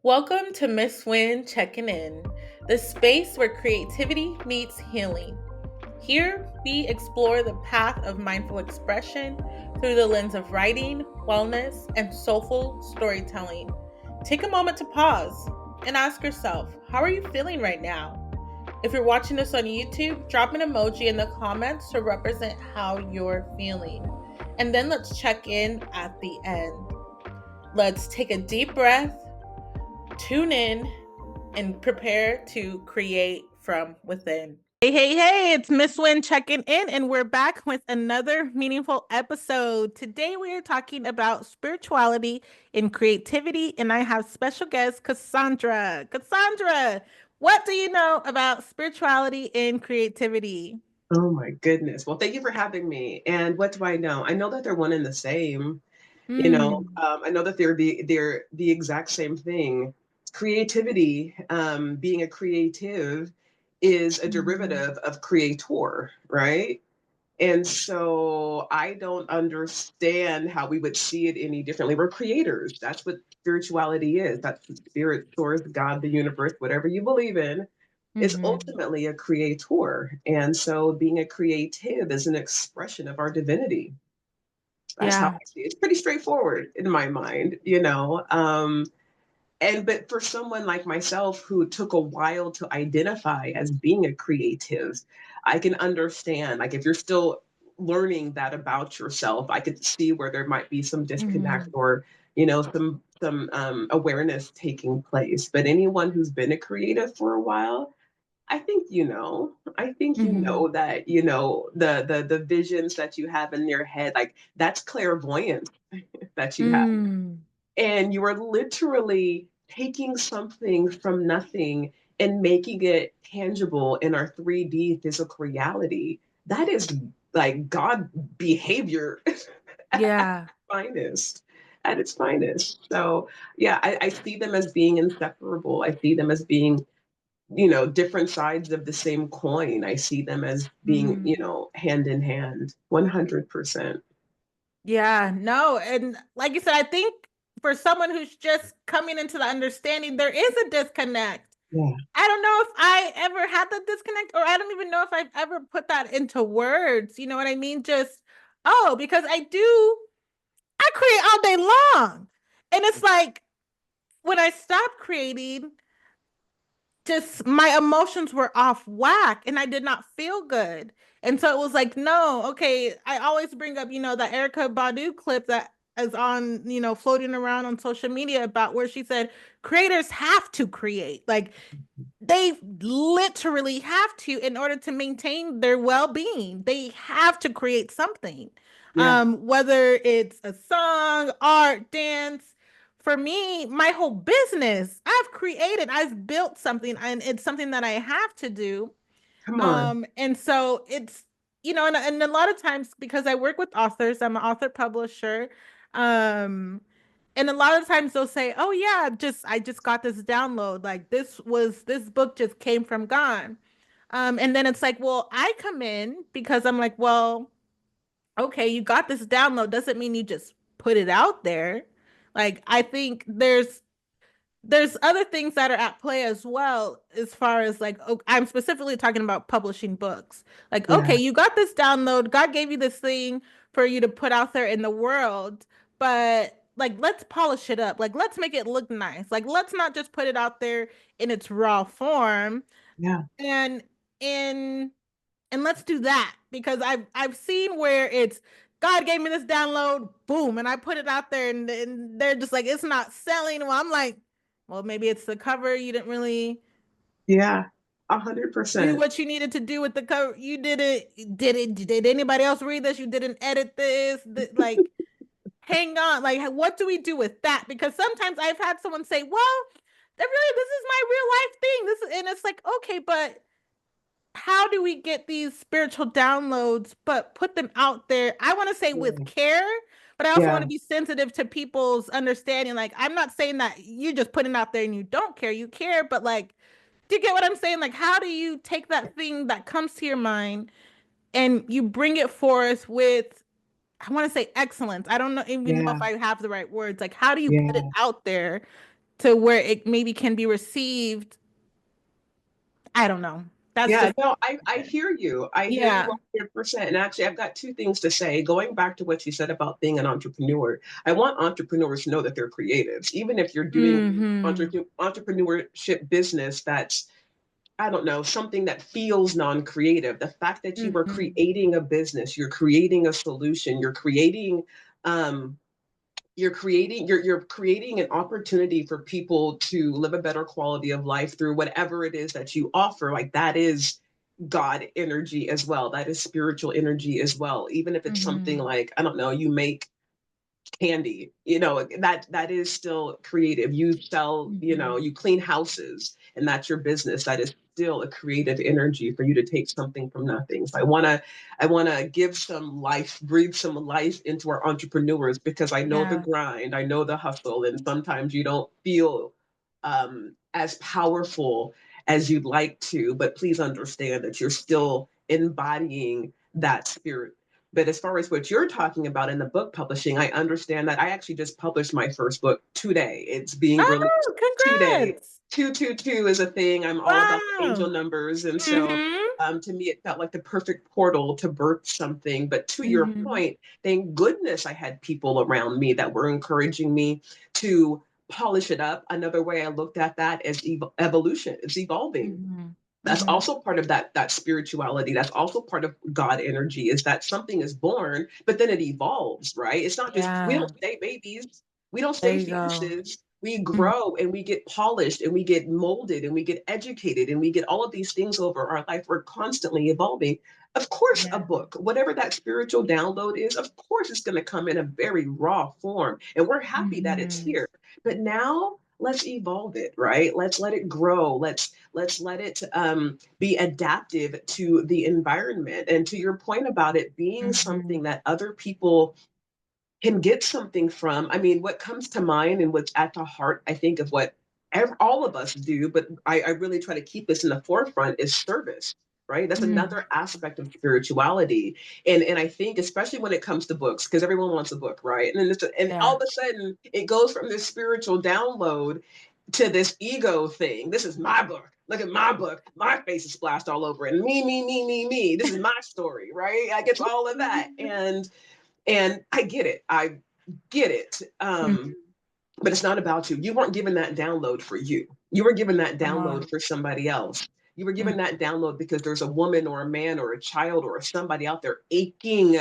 Welcome to Miss Win Checking In, the space where creativity meets healing. Here, we explore the path of mindful expression through the lens of writing, wellness, and soulful storytelling. Take a moment to pause and ask yourself, how are you feeling right now? If you're watching this on YouTube, drop an emoji in the comments to represent how you're feeling. And then let's check in at the end. Let's take a deep breath, tune in, and prepare to create from within. Hey, it's Miss Win checking in, and we're back with another meaningful episode. Today, we are talking about spirituality and creativity, and I have special guest Cassandra. Cassandra, what do you know about spirituality and creativity? Oh my goodness. Well, thank you for having me. And what do I know? I know that they're one and the same. Mm, I know that they're the exact same thing. Creativity, being a creative, is a mm, derivative of creator, right? And so I don't understand how we would see it any differently. We're creators. That's what spirituality is. That's the spirit, source, God, the universe, whatever you believe in, is mm-hmm. ultimately a creator. And so being a creative is an expression of our divinity. That's how Yeah. I see it. It's pretty straightforward in my mind. And but for someone like myself who took a while to identify as being a creative, I can understand. Like if you're still learning that about yourself, I could see where there might be some disconnect Mm-hmm. or some awareness taking place. But anyone who's been a creative for a while, I think you Mm-hmm. know that the visions that you have in your head, like that's clairvoyance that you have, Mm. and you are literally taking something from nothing and making it tangible in our 3D physical reality. That is like God behavior at its Yeah. finest. At its finest. So, yeah, I see them as being inseparable. I see them as being, different sides of the same coin. I see them as being, Mm. hand in hand, 100%. Yeah, no. And like you said, I think for someone who's just coming into the understanding, there is a disconnect. Yeah. I don't know if I ever had the disconnect, or I don't even know if I've ever put that into words. You know what I mean? Just, oh, because I create all day long. And it's like when I stopped creating, just my emotions were off whack and I did not feel good. And so it was like, no, okay. I always bring up, the Erica Badu clip that is on, floating around on social media about where she said creators have to create. Like they literally have to in order to maintain their well-being. They have to create something. Yeah. Whether it's a song, art, dance, for me, my whole business, I've built something and it's something that I have to do. Come on. And so it's, and a lot of times because I work with authors, I'm an author publisher. Um, and a lot of times they'll say, "Oh yeah, I just got this download. Like this book just came from God." And then it's like, well, I come in because I'm like, well, okay, you got this download doesn't mean you just put it out there. Like I think there's other things that are at play as well as far as like I'm specifically talking about publishing books. Like okay, Yeah. you got this download, God gave you this thing for you to put out there in the world, but like let's polish it up, like let's make it look nice, like let's not just put it out there in its raw form. Yeah. And and and let's do that because I've seen where it's God gave me this download, boom, and I put it out there, and they're just like, it's not selling. Well, I'm like, well, maybe it's the cover. You didn't really Yeah, a hundred do percent. what you needed to do with the cover. You did anybody else read this? You didn't edit this. Like, hang on. Like, what do we do with that? Because sometimes I've had someone say, well, that really, this is my real life thing. And it's like, okay, but how do we get these spiritual downloads but put them out there? I want to say with Yeah, care, but I also want yeah, to be sensitive to people's understanding. Like I'm not saying that you just put it out there and you don't care, you care, but like, do you get what I'm saying? Like how do you take that thing that comes to your mind and you bring it forth with, I want to say excellence. I don't know even know yeah, if I have the right words. Like how do you put it yeah, out there to where it maybe can be received. I don't know. That's Yeah, just no, I hear you. I hear you yeah. 100%. And actually, I've got two things to say. Going back to what you said about being an entrepreneur, I want entrepreneurs to know that they're creatives. Even if you're doing Mm-hmm. entrepreneurship business that's, I don't know, something that feels non-creative. The fact that you are Mm-hmm. creating a business, you're creating a solution, um, you're creating an opportunity for people to live a better quality of life through whatever it is that you offer. Like that is God energy as well. That is spiritual energy as well. Even if it's something Mm-hmm. like, I don't know, you make candy, that is still creative. You sell, Mm-hmm. you clean houses, and that's your business. That is still a creative energy for you to take something from nothing. So I want to give some life, breathe some life into our entrepreneurs, because I know the Yeah. grind, I know the hustle, and sometimes you don't feel as powerful as you'd like to, but please understand that you're still embodying that spirit. But as far as what you're talking about in the book publishing, I understand that. I actually just published my first book today. It's being released Oh, today. congrats. 222 is a thing. I'm all about the angel Wow. numbers. And so Mm-hmm. to me, it felt like the perfect portal to birth something. But to your Mm-hmm. point, thank goodness I had people around me that were encouraging me to polish it up. Another way I looked at that is evolution. It's evolving. Mm-hmm. That's Mm-hmm. also part of that spirituality. That's also part of God energy, is that something is born but then it evolves, right? It's not just, we don't Yeah. stay babies, we don't There stay you go. fetuses. We Mm-hmm. grow and we get polished and we get molded and we get educated and we get all of these things over our life. We're constantly evolving. Of course, a Yeah. book, whatever that spiritual download is, of course it's going to come in a very raw form, and we're happy that it's Mm-hmm. here. But now let's evolve it, right? Let's let it grow. Let's let it be adaptive to the environment. And to your point about it being Mm-hmm. something that other people can get something from. I mean, what comes to mind and what's at the heart, I think, of what all of us do, but I really try to keep this in the forefront, is service, right? That's Mm-hmm. another aspect of spirituality. And I think, especially when it comes to books, because everyone wants a book, right? And all Yeah. of a sudden, it goes from this spiritual download to this ego thing. This is my book. Look at my book. My face is splashed all over it. And me. This is my story, right? I get all of that. And I get it. I get it. Mm-hmm. But it's not about you. You weren't given that download for you. You were given that Come download on. for somebody else. You were given Mm-hmm. that download because there's a woman or a man or a child or somebody out there aching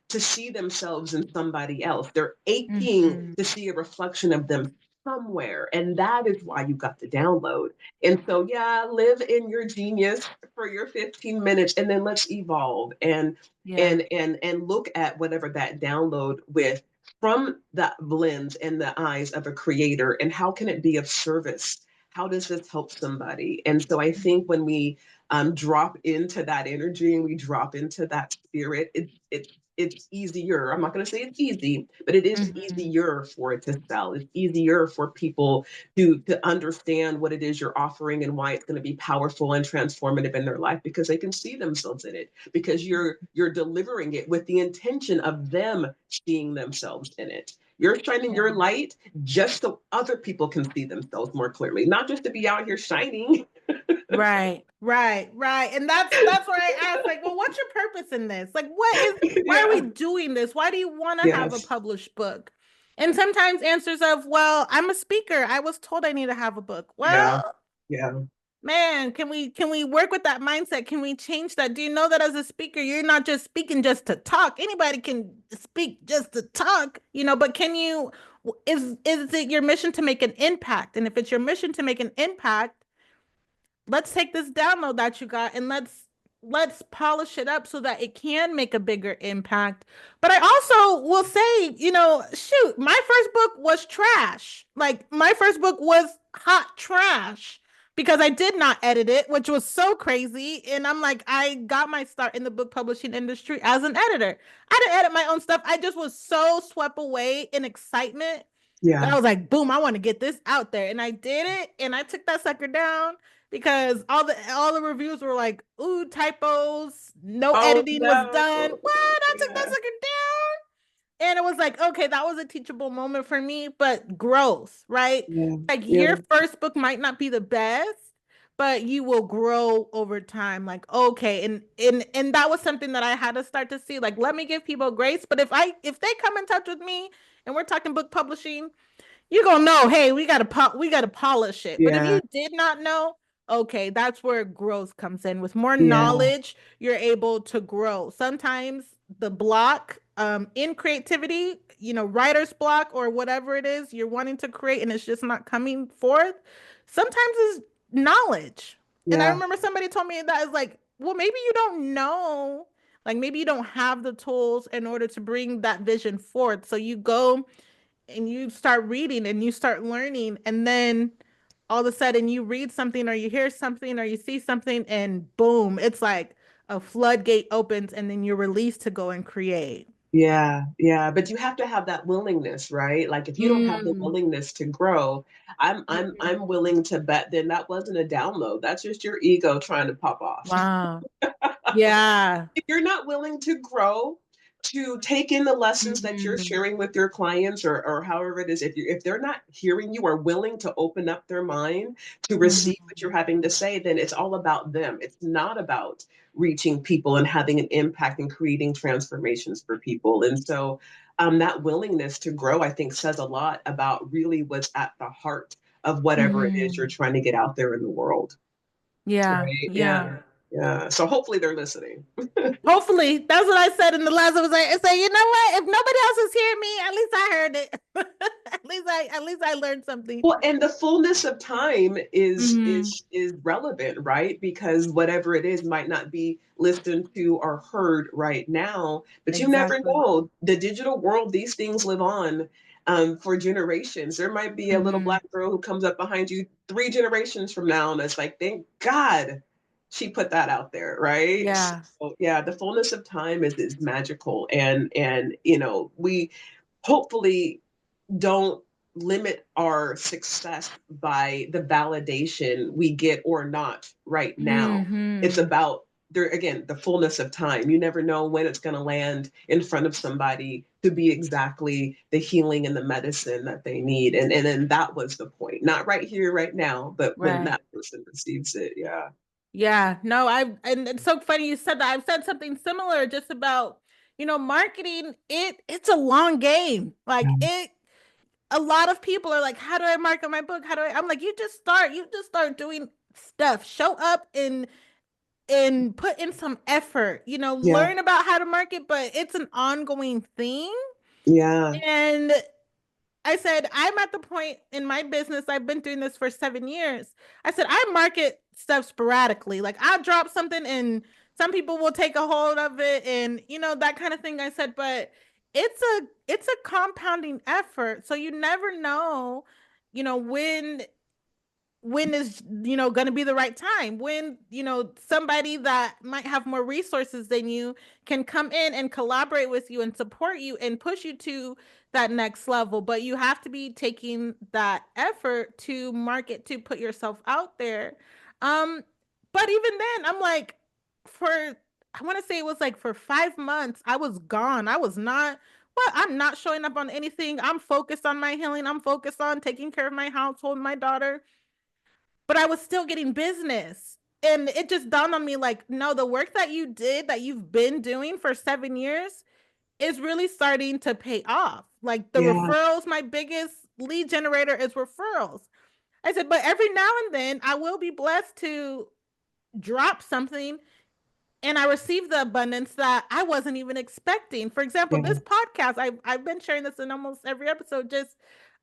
to see themselves in somebody else. They're aching Mm-hmm. to see a reflection of them somewhere. And that is why you got the download. And so, yeah, live in your genius for your 15 minutes, and then let's evolve and Yeah. and look at whatever that download with, from the lens and the eyes of a creator, and how can it be of service? How does this help somebody? And so I think when we drop into that energy and we drop into that spirit, it's easier. I'm not going to say it's easy, but it is Mm-hmm. easier for it to sell. It's easier for people to understand what it is you're offering and why it's going to be powerful and transformative in their life, because they can see themselves in it, because you're delivering it with the intention of them seeing themselves in it. You're shining Yeah. your light just so other people can see themselves more clearly, not just to be out here shining. Right, right, right. And that's where I asked, like, well, what's your purpose in this? Like, why are Yeah. we doing this? Why do you want to have a Yes. published book? And sometimes answers of, well, I'm a speaker. I was told I need to have a book. Yeah. Well, Yeah. man, can we work with that mindset? Can we change that? Do you know that as a speaker, you're not just speaking just to talk? Anybody can speak just to talk, but can you, is it your mission to make an impact? And if it's your mission to make an impact, let's take this download that you got and let's polish it up so that it can make a bigger impact. But I also will say, shoot, my first book was trash. Like my first book was hot trash because I did not edit it, which was so crazy. And I'm like, I got my start in the book publishing industry as an editor. I didn't edit my own stuff. I just was so swept away in excitement that I Yeah. was like, boom, I want to get this out there. And I did it and I took that sucker down because all the reviews were like, ooh, typos, no Oh editing was no. done. What? I took that Yeah. sucker down. And it was like, okay, that was a teachable moment for me, but growth, right? Yeah. Like Yeah. your first book might not be the best, but you will grow over time. Like, okay, and that was something that I had to start to see. Like, let me give people grace. But if they come in touch with me and we're talking book publishing, you're gonna know, hey, we gotta polish it. But if Yeah. you did not know, okay, that's where growth comes in. With more Yeah. knowledge, you're able to grow. Sometimes the block in creativity, writer's block or whatever it is you're wanting to create and it's just not coming forth, sometimes it's knowledge. And I Yeah. remember somebody told me that is like, well, maybe you don't know, like maybe you don't have the tools in order to bring that vision forth. So you go and you start reading and you start learning, and then all of a sudden you read something or you hear something or you see something, and boom, it's like a floodgate opens and then you're released to go and create. Yeah, yeah, but you have to have that willingness, right? Like if you don't have the Mm. willingness to grow, Mhm. I'm willing to bet then that wasn't a download. That's just your ego trying to pop off. Wow. Yeah. If you're not willing to grow, to take in the lessons that you're Mhm. sharing with your clients or however it is, if they're not hearing you or willing to open up their mind to receive what you're Mhm. having to say, then it's all about them. It's not about reaching people and having an impact and creating transformations for people. And so that willingness to grow, I think, says a lot about really what's at the heart of whatever it is you're Mhm. trying to get out there in the world. Yeah. Right? Yeah. Yeah. Yeah. So hopefully they're listening. Hopefully, that's what I said in the last. I was like, I say, you know what? If nobody else is hearing me, at least I heard it. At least I learned something. Well, and the fullness of time is Hmm. is relevant, right? Because whatever it is might not be listened to or heard right now, but you never Exactly. know. The digital world, these things live on for generations. There might be a little Hmm. black girl who comes up behind you 3 generations from now, and it's like, thank God she put that out there, right? Yeah. So yeah, the fullness of time is magical, and you know we hopefully don't limit our success by the validation we get or not right now. It's Hmm. about there again, the fullness of time. You never know when it's going to land in front of somebody to be exactly the healing and the medicine that they need. And then that was the point. Not right here, right now, but when Right. that person receives it. Yeah. Yeah. No, and it's so funny you said that. I've said something similar just about, marketing. It's a long game. Like a lot of people are like, how do I market my book? How do I'm like, you just start doing stuff. Show up and put in some effort, Yeah. learn about how to market, but it's an ongoing thing. Yeah. And I said, I'm at the point in my business, I've been doing this for 7 years. I said, I market stuff sporadically. Like I'll drop something and some people will take a hold of it and that kind of thing. I said, but it's a compounding effort. So you never know, when is going to be the right time, when somebody that might have more resources than you can come in and collaborate with you and support you and push you to that next level. But you have to be taking that effort to market, to put yourself out there. um but even then I'm like, for I want to say it was like for 5 months I was gone. I was not, well, I'm not showing up on anything. I'm focused on my healing. I'm focused on taking care of my household, my daughter, but I was still getting business. And it just dawned on me like, no, the work that you did, that you've been doing for 7 years, is really starting to pay off. Like the Yeah. referrals, my biggest lead generator is referrals. I said, but every now and then I will be blessed to drop something and I received the abundance that I wasn't even expecting. For example, Yeah. this podcast, I've been sharing this in almost every episode. Just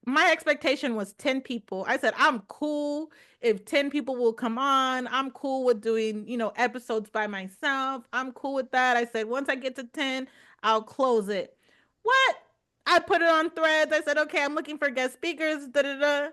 my expectation was 10 people. I said, I'm cool if 10 people will come on. I'm cool with doing, episodes by myself. I'm cool with that. I said, once I get to 10, I'll close it. What? I put it on threads. I said, okay, I'm looking for guest speakers. Da da da.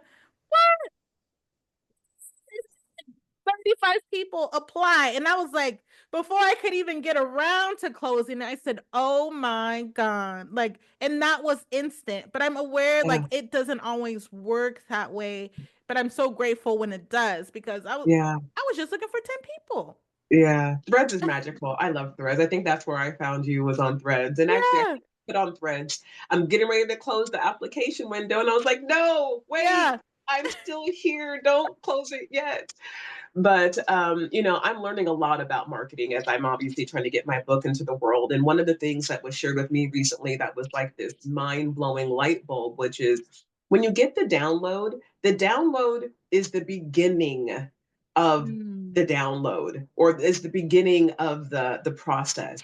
35 people apply. And I was like, before I could even get around to closing, I said, oh my God. Like, and that was instant. But I'm aware, Yeah. like, it doesn't always work that way. But I'm so grateful when it does, because Yeah. I was just looking for 10 people. Yeah, Threads is magical. I love Threads. I think that's where I found you was on Threads. And actually, I Yeah. think put on threads. I'm getting ready to close the application window. And I was like, no, wait, Yeah. I'm still here. Don't close it yet. But I'm learning a lot about marketing as I'm obviously trying to get my book into the world. And one of the things that was shared with me recently that was like this mind-blowing light bulb, which is when you get the download is the beginning of the Mm. download, or is the beginning of the process.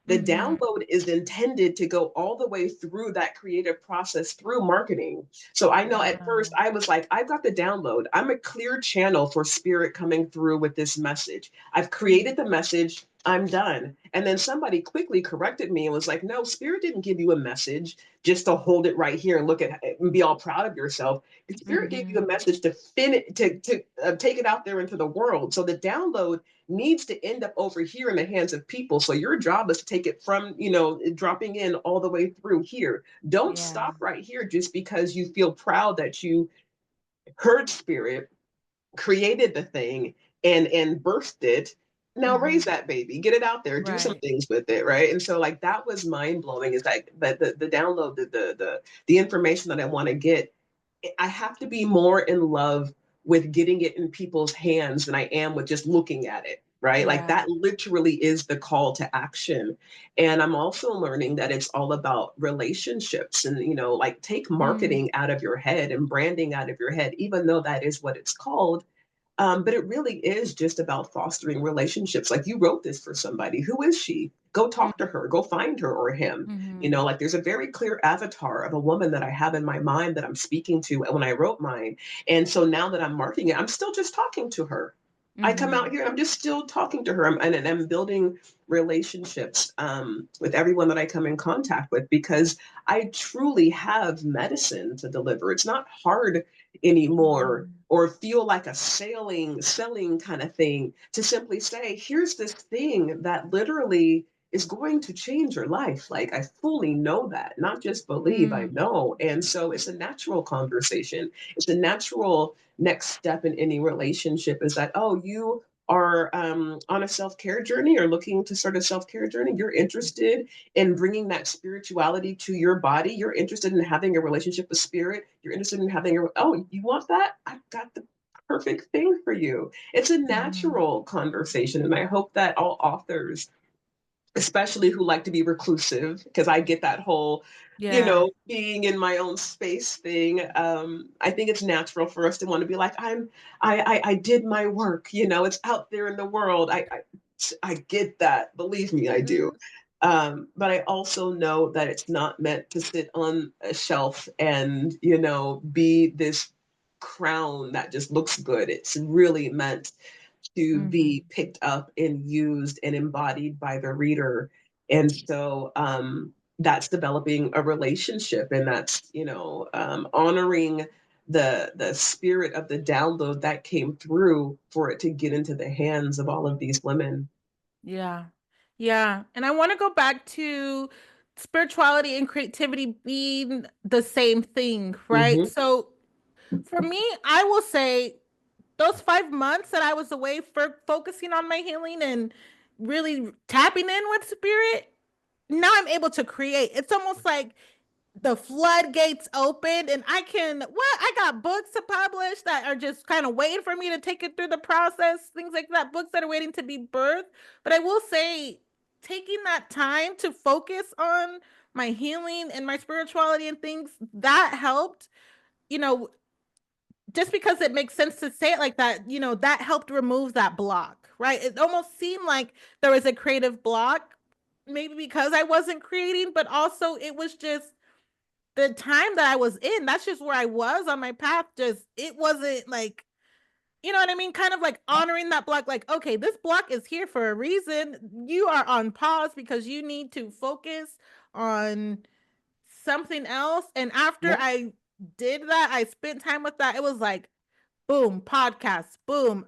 The Mm-hmm. download is intended to go all the way through that creative process through marketing. So I know at Yeah. first I was like, I've got the download. I'm a clear channel for spirit coming through with this message. I've created the message. I'm done. And then somebody quickly corrected me and was like, no, spirit didn't give you a message just to hold it right here and look at it and be all proud of yourself. The spirit gave you a Mm-hmm. message to take it out there into the world. So the download needs to end up over here in the hands of people. So your job is to take it from, dropping in all the way through here. Don't Yeah. stop right here just because you feel proud that you heard spirit, created the thing, and birthed it. Now Mm-hmm. raise that baby, get it out there, do some Right. things with it, right? And so like that was mind blowing. Is like the download, the information that I want to get, I have to be more in love with getting it in people's hands than I am with just looking at it, right? Like Yeah. that literally is the call to action. And I'm also learning that it's all about relationships and, like take Mm. marketing out of your head and branding out of your head, even though that is what it's called. But it really is just about fostering relationships. Like you wrote this for somebody. Who is she? Go talk to her. Go find her or him. Mm-hmm. Like there's a very clear avatar of a woman that I have in my mind that I'm speaking to when I wrote mine. And so now that I'm marking it, I'm still just talking to her. I come Mm-hmm. out here and I'm just still talking to her. And I'm building relationships with everyone that I come in contact with because I truly have medicine to deliver. It's not hard anymore Mm-hmm. or feel like a selling kind of thing to simply say, here's this thing that literally is going to change your life. Like I fully know that, not just believe, I Mm. know. And so it's a natural conversation. It's a natural next step in any relationship is that, oh, you are on a self-care journey or looking to start a self-care journey. You're interested in bringing that spirituality to your body. You're interested in having a relationship with spirit. You're interested in having oh, you want that? I've got the perfect thing for you. It's a Mm-hmm. natural conversation. And I hope that all authors, especially who like to be reclusive, because I get that whole, Yeah. being in my own space thing. I think it's natural for us to want to be like, I did my work, it's out there in the world. I get that. Believe me, I do. Mm-hmm. But I also know that it's not meant to sit on a shelf and, be this crown that just looks good. It's really meant to Mm-hmm. be picked up and used and embodied by the reader. And so that's developing a relationship, and that's honoring the spirit of the download that came through for it to get into the hands of all of these women. Yeah. Yeah. And I want to go back to spirituality and creativity being the same thing, right? Hmm. So for me, I will say those 5 months that I was away for focusing on my healing and really tapping in with spirit, now I'm able to create. It's almost like the floodgates opened and I got books to publish that are just kind of waiting for me to take it through the process, things like that, books that are waiting to be birthed. But I will say taking that time to focus on my healing and my spirituality and things that helped, you know, just because it makes sense to say it like that, that helped remove that block, right? It almost seemed like there was a creative block, maybe because I wasn't creating, but also it was just the time that I was in. That's just where I was on my path. Just, it wasn't like, you know what I mean? Kind of like honoring that block, like, okay, this block is here for a reason. You are on pause because you need to focus on something else. And after Yeah. I did that, I spent time with that. It was like, boom, podcasts, boom,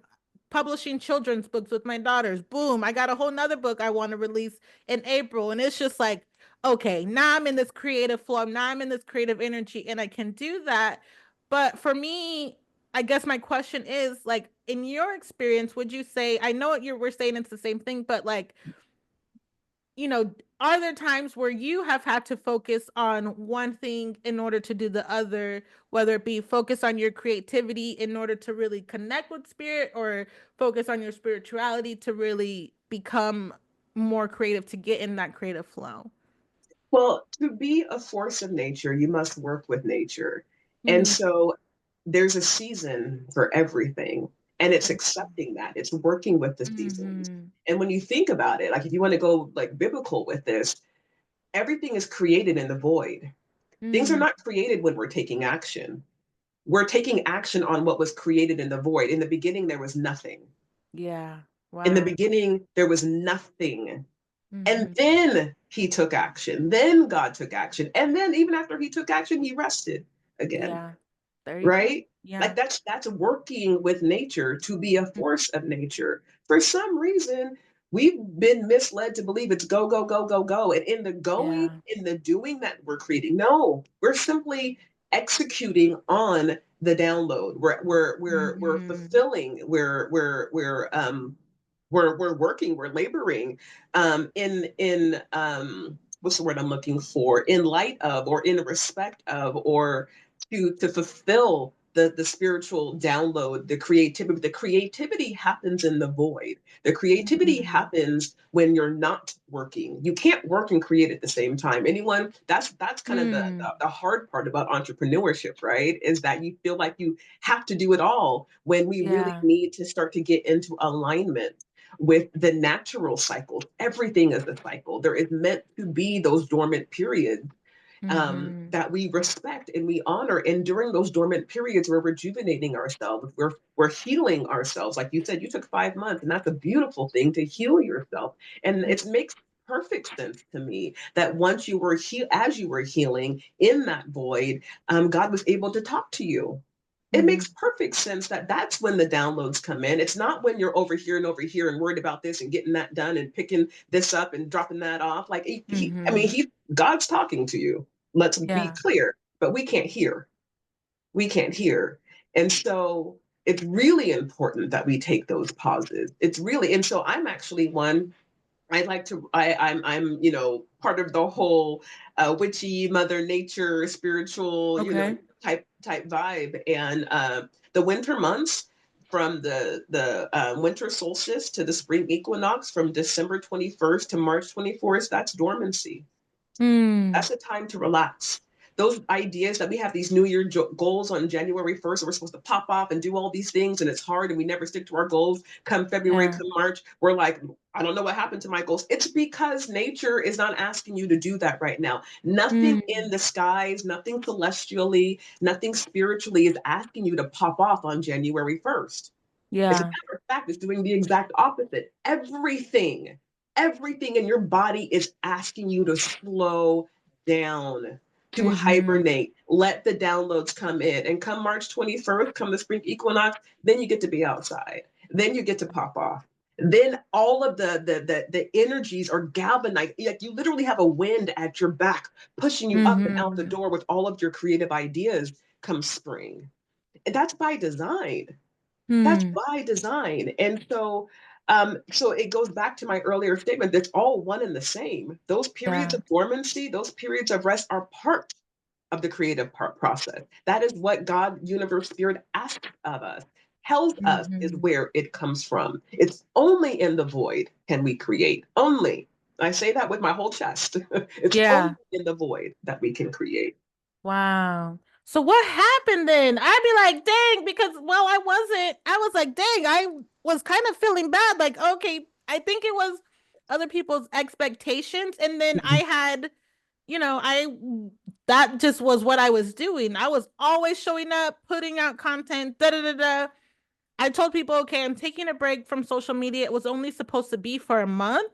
publishing children's books with my daughters, boom, I got a whole nother book I want to release in April. And it's just like, okay, now I'm in this creative flow, now I'm in this creative energy, and I can do that. But for me, I guess my question is like, in your experience, would you say, I know what you were saying, it's the same thing, but like, you know, are there times where you have had to focus on one thing in order to do the other, whether it be focus on your creativity in order to really connect with spirit, or focus on your spirituality to really become more creative to get in that creative flow? Well, to be a force of nature, you must work with nature. And Mm. so there's a season for everything. And it's accepting that. It's working with the seasons. Mm-hmm. And when you think about it, like if you want to go like biblical with this, everything is created in the void. Things are Mm. not created when we're taking action. We're taking action on what was created in the void. In the beginning, there was nothing. Yeah. In the Wow. beginning, there was nothing. And Mm-hmm. then he took action. Then God took action. And then even after he took action, he rested again, Yeah. There you go. right? Yeah. Like that's working with nature to be a force of nature. For some reason, we've been misled to believe it's go, go, go, go, go. And in the going, Yeah. in the doing that we're creating, no, we're simply executing on the download. We're Mm-hmm. fulfilling, we're working, we're laboring in what's the word I'm looking for? In light of or in respect of or to fulfill the spiritual download, the creativity. The creativity happens in the void. The creativity Mm-hmm. happens when you're not working. You can't work and create at the same time. Anyone, that's kind of Mm. the hard part about entrepreneurship, right? Is that you feel like you have to do it all when we really Yeah. need to start to get into alignment with the natural cycle. Everything is a cycle. There is meant to be those dormant periods Mm-hmm. that we respect and we honor. And during those dormant periods, we're rejuvenating ourselves. We're healing ourselves. Like you said, you took 5 months, and that's a beautiful thing to heal yourself. And it makes perfect sense to me that once you were as you were healing in that void, God was able to talk to you. It Mm-hmm. makes perfect sense that that's when the downloads come in. It's not when you're over here and worried about this and getting that done and picking this up and dropping that off. Like I mean, Mm-hmm. God's talking to you. Let's be Yeah. clear, but we can't hear. We can't hear. And so it's really important that we take those pauses. It's really, and so I'm actually one I like to. I'm part of the whole witchy Mother Nature spiritual Okay. type vibe. And the winter months from the winter solstice to the spring equinox from December 21st to March 24th, that's dormancy. Mm. That's the time to relax. Those ideas that we have these New Year goals on January 1st, and we're supposed to pop off and do all these things, and it's hard, and we never stick to our goals. Come February, Yeah. come March, we're like, I don't know what happened to my goals. It's because nature is not asking you to do that right now. Nothing in Mm. the skies, nothing celestially, nothing spiritually is asking you to pop off on January 1st. As a Yeah. matter of fact, it's doing the exact opposite. Everything in your body is asking you to slow down, to Mm-hmm. hibernate, let the downloads come in. And come March 21st, come the spring equinox, then you get to be outside. Then you get to pop off. Then all of the energies are galvanized. Like you literally have a wind at your back, pushing you up and out the Mm-hmm. door with all of your creative ideas come spring. And that's by design. That's Mm. by design. And so it goes back to my earlier statement. It's all one and the same. Those periods Yeah. of dormancy, those periods of rest are part of the creative process. That is what God, universe, spirit asks of us, tells us is Mm-hmm. where it comes from. It's only in the void can we create. Only. I say that with my whole chest. It's only Yeah. in the void that we can create. Wow. So what happened then? I'd be like, dang, because well, I was like, dang, I was kind of feeling bad. Like, okay, I think it was other people's expectations. And then I had, I that just was what I was doing. I was always showing up, putting out content, da da da da. I told people, okay, I'm taking a break from social media. It was only supposed to be for a month,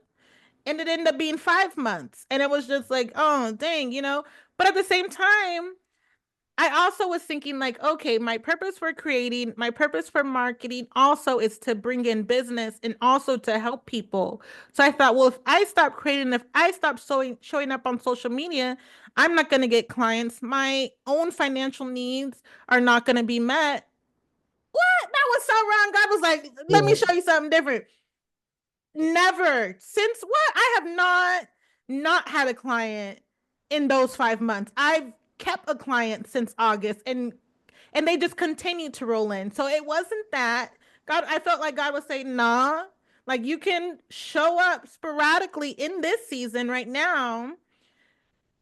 and it ended up being 5 months. And it was just like, oh, dang. But at the same time, I also was thinking, like, okay, my purpose for creating, my purpose for marketing also is to bring in business and also to help people. So I thought, well, if I stop creating, if I stop showing up on social media, I'm not going to get clients. My own financial needs are not going to be met. What? That was so wrong. God was like, let me Yeah. show you something different. Never. Since what? I have not had a client in those 5 months. I've kept a client since August, and they just continue to roll in. So it wasn't that. God, I felt like God was saying, nah, like you can show up sporadically in this season right now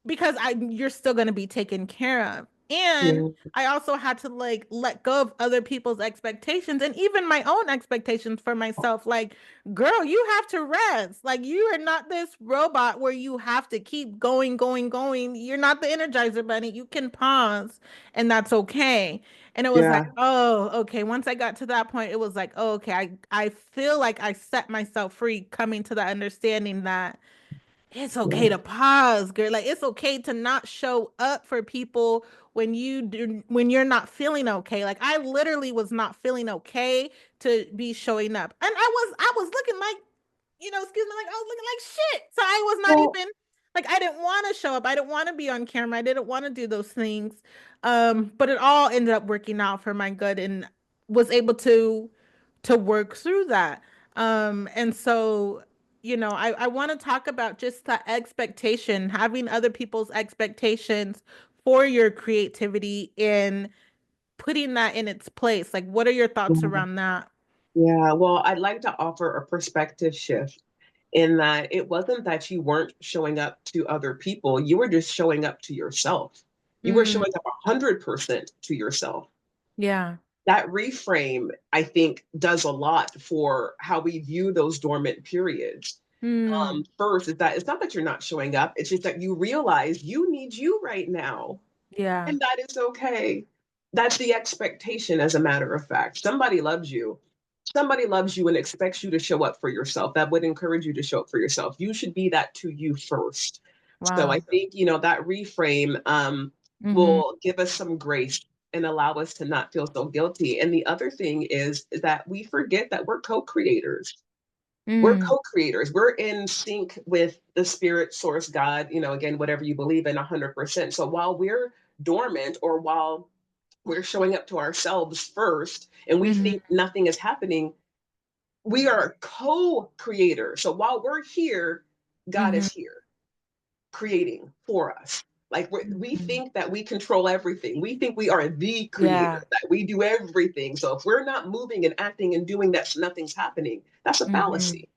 because you're still going to be taken care of. And Yeah. I also had to like let go of other people's expectations and even my own expectations for myself. Like, girl, you have to rest. Like, you are not this robot where you have to keep going, going, going. You're not the Energizer Bunny. You can pause, and that's okay. And it was like, Yeah. oh, okay. Once I got to that point, it was like, oh, okay. I feel like I set myself free, coming to that understanding that it's okay Yeah. to pause, girl. Like it's okay to not show up for people when you're not feeling okay. Like I literally was not feeling okay to be showing up. And I was looking like, excuse me, like I was looking like shit. So I was not Well, even like I didn't want to show up. I didn't want to be on camera. I didn't want to do those things. But it all ended up working out for my good and was able to work through that. And so I want to talk about just the expectation, having other people's expectations for your creativity and putting that in its place. Like, what are your thoughts yeah. around that? Yeah. Well, I'd like to offer a perspective shift in that it wasn't that you weren't showing up to other people, you were just showing up to yourself. You were Mm, showing up 100% to yourself. yeah. That reframe, I think, does a lot for how we view those dormant periods. Mm, First, is that it's not that you're not showing up, it's just that you realize you need you right now. yeah. And that is okay. That's the expectation, as a matter of fact. Somebody loves you. Somebody loves you and expects you to show up for yourself. That would encourage you to show up for yourself. You should be that to you first. So I Wow. think, that reframe Mm-hmm. will give us some grace and allow us to not feel so guilty. And the other thing is that we forget that we're co creators. We're Mm, co-creators. We're in sync with the spirit source, God, again, whatever you believe in, 100%. So while we're dormant, or while we're showing up to ourselves first and we mm-hmm. think nothing is happening, we are co-creators. So while we're here, God Mm-hmm. is here creating for us. Like we Mm-hmm. think that we control everything. We think we are the creator, Yeah. that we do everything. So if we're not moving and acting and doing that, nothing's happening. That's a Mm-hmm. fallacy.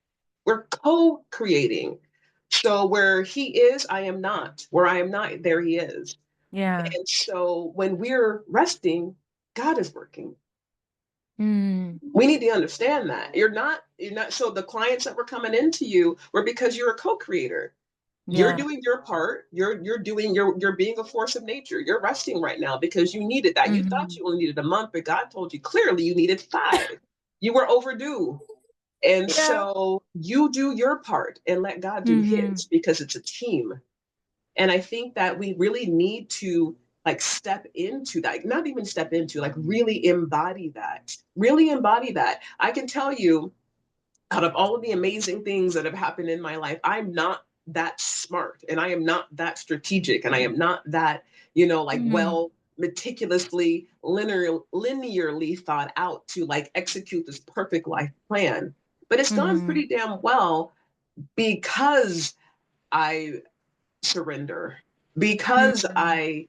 We're co-creating. So where he is, I am not. Where I am not, there he is. Yeah. And so when we're resting, God is working. Mm, We need to understand that. You're not so the clients that were coming into you were because you're a co-creator. You're yeah. doing your part. You're being a force of nature. You're resting right now because you needed that. You thought Mm-hmm. you only needed a month, but God told you clearly you needed 5. You were overdue. And Yeah. so you do your part and let God do Mm-hmm. his, because it's a team. And I think that we really need to like step into that, not even step into, like really embody that. Really embody that. I can tell you, out of all of the amazing things that have happened in my life, I'm not that smart and I am not that strategic and I am not that, like Mm-hmm. well meticulously linearly thought out to like execute this perfect life plan. But it's gone Mm-hmm. pretty damn well because I surrender, because Mm-hmm. I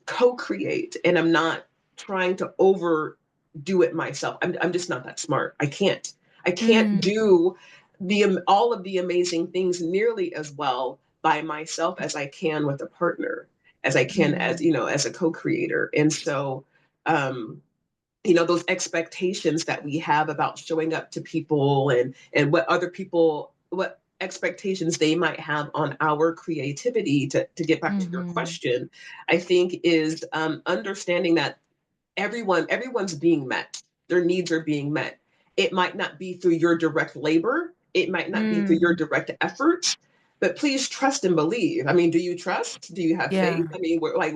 co-create and I'm not trying to overdo it myself. I'm just not that smart. I can't Mm-hmm. do the all of the amazing things nearly as well by myself as I can with a partner, as I can as Mm-hmm. as a co-creator. And so um those expectations that we have about showing up to people, and what expectations they might have on our creativity, to get back to your Mm-hmm. question, I think is understanding that everyone's being met. Their needs are being met. It might not be through your direct labor, it might not be through Mm, your direct efforts, but please trust and believe. I mean, do you trust? Do you have faith? yeah, I mean, we're like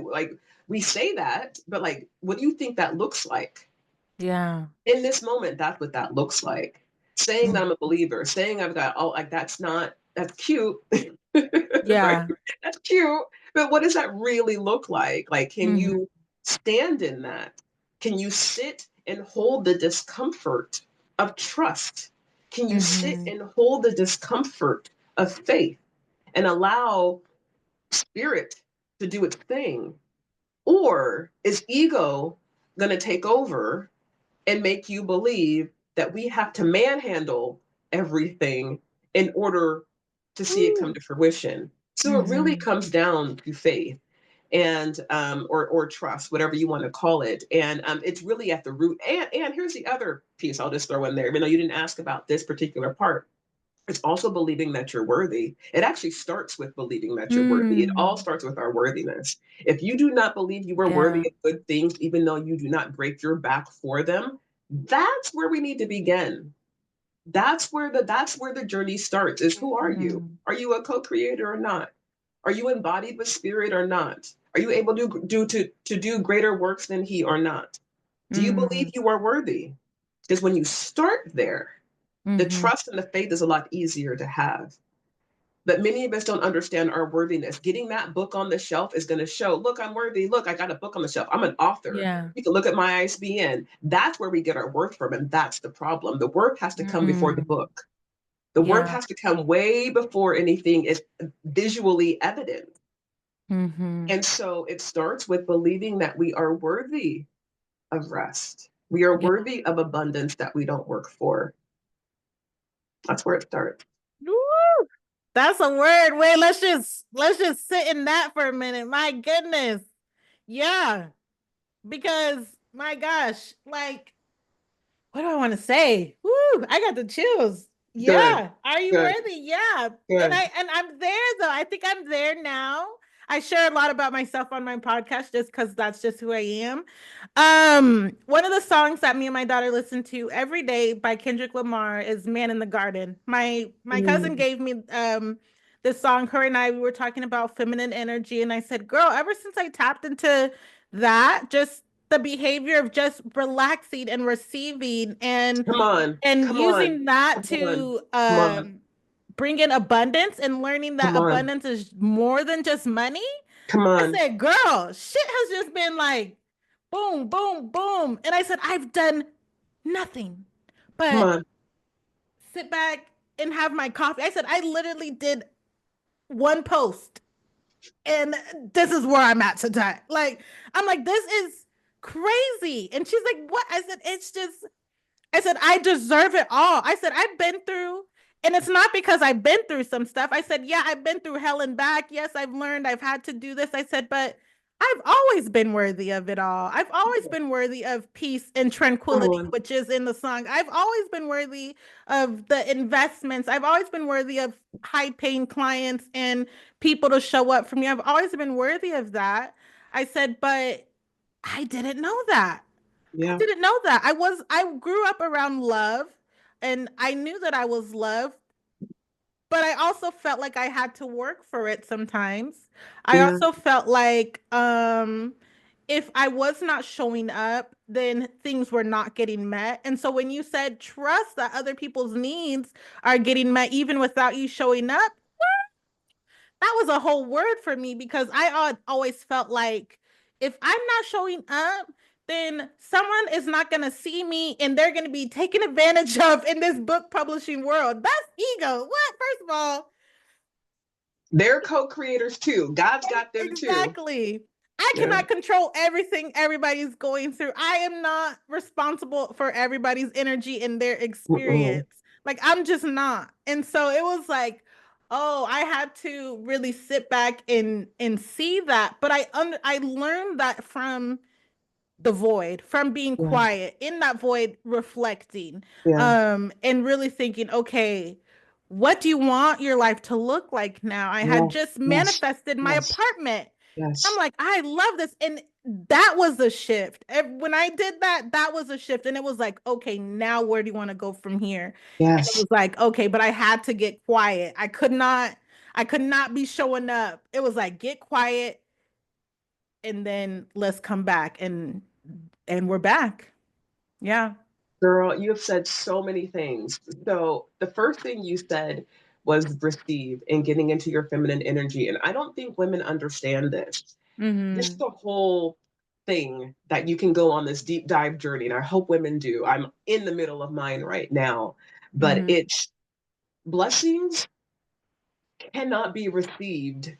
we say that, but like, what do you think that looks like? yeah. In this moment, that's what that looks like. Saying that Mm, I'm a believer, saying I've got, oh, like that's cute, right? yeah. That's cute. But what does that really look like? Like, can Mhm, you stand in that? Can you sit and hold the discomfort of trust? Can you sit Mhm. and hold the discomfort of faith and allow spirit to do its thing? Or is ego going to take over and make you believe that we have to manhandle everything in order to see it come Ooh. to fruition? So it really Mhm. comes down to faith and or trust, whatever you want to call it. And it's really at the root. And here's the other piece I'll just throw in there. Even though you didn't ask about this particular part, it's also believing that you're worthy. It actually starts with believing that you're worthy. It all Mm. starts with our worthiness. If you do not believe you are worthy Yeah. of good things, even though you do not break your back for them, that's where we need to begin. That's where the journey starts. Is who are you? Mhm. Are you a co-creator or not? Are you embodied with spirit or not? Are you able to do greater works than he or not? Do you believe Mhm. you are worthy? Because when you start there, the Mhm. trust and the faith is a lot easier to have. But many of us don't understand our worthiness. Getting that book on the shelf is going to show, look, I'm worthy. Look, I got a book on the shelf. I'm an author. Yeah. You can look at my ISBN. That's where we get our worth from. And that's the problem. The worth has to come before the Mm. book. The worth Yeah. has to come way before anything is visually evident. Mhm. And so it starts with believing that we are worthy of rest. We are Yeah. worthy of abundance that we don't work for. That's where it starts. Woo! That's a word. Wait, let's just sit in that for a minute. My goodness. Yeah, because my gosh, like what do I want to say? Woo, I got the chills. Good, Yeah. Are you good, worthy? Yeah. And good. I'm there though. I think I'm there now. I share a lot about myself on my podcast just because that's just who I am. One of the songs that me and my daughter listen to every day by Kendrick Lamar is Man in the Garden. My cousin Mm, gave me this song. Her and I we were talking about feminine energy, and I said, girl, ever since I tapped into that, just the behavior of just relaxing and receiving come on, and come on, using that come on, to come on, bring in abundance and learning that come on, abundance is more than just money. come I on, said, girl, shit has just been like boom, boom, boom. And I said, I've done nothing come but on, sit back and have my coffee. I said, I literally did one post and this is where I'm at today. Like, I'm like, this is crazy. And she's like, what? I said, it's just, I said, I deserve it all. I said, I've been through, and it's not because I've been through some stuff. I said, yeah, I've been through hell and back. Yes, I've learned, I've had to do this. I said, but I've always been worthy of it all. I've always been worthy of peace and come tranquility, on, which is in the song. I've always been worthy of the investments. I've always been worthy of high paying clients and people to show up for me. I've always been worthy of that. I said, but I didn't know that. I yeah, didn't know that. I grew up around love and I knew that I was loved, but I also felt like I had to work for it sometimes. I yeah, also felt like if I was not showing up, then things were not getting met. And so when you said trust that other people's needs are getting met even without you showing up, that was a whole word for me because I always felt like if I'm not showing up, then someone is not going to see me and they're going to be taken advantage of in this book publishing world. That's ego. What? First of all, they're co-creators too. God's got them too. exactly. I Yeah. cannot control everything everybody's going through. I am not responsible for everybody's energy and their Mm-mm. experience. Like, I'm just not. And so it was like, oh, I had to really sit back and see that. But I learned that from the void, from being Yeah, quiet in that void, reflecting, yeah, and really thinking, okay, what do you want your life to look like now? I had yes, just yes, manifested my yes, apartment. I'm yes, like, I love this. And that was a shift. When I did that, that was a shift. And it was like, okay, now where do you want to go from here? And it yes. was like, okay, but I had to get quiet. I could not be showing up. It was like, get quiet and then let's come back and we're back. Yeah. Girl, you have said so many things. So the first thing you said was receive and getting into your feminine energy. And I don't think women understand this. Just Mm-hmm. the whole thing that you can go on this deep dive journey. And I hope women do. I'm in the middle of mine right now. but it's blessings cannot be received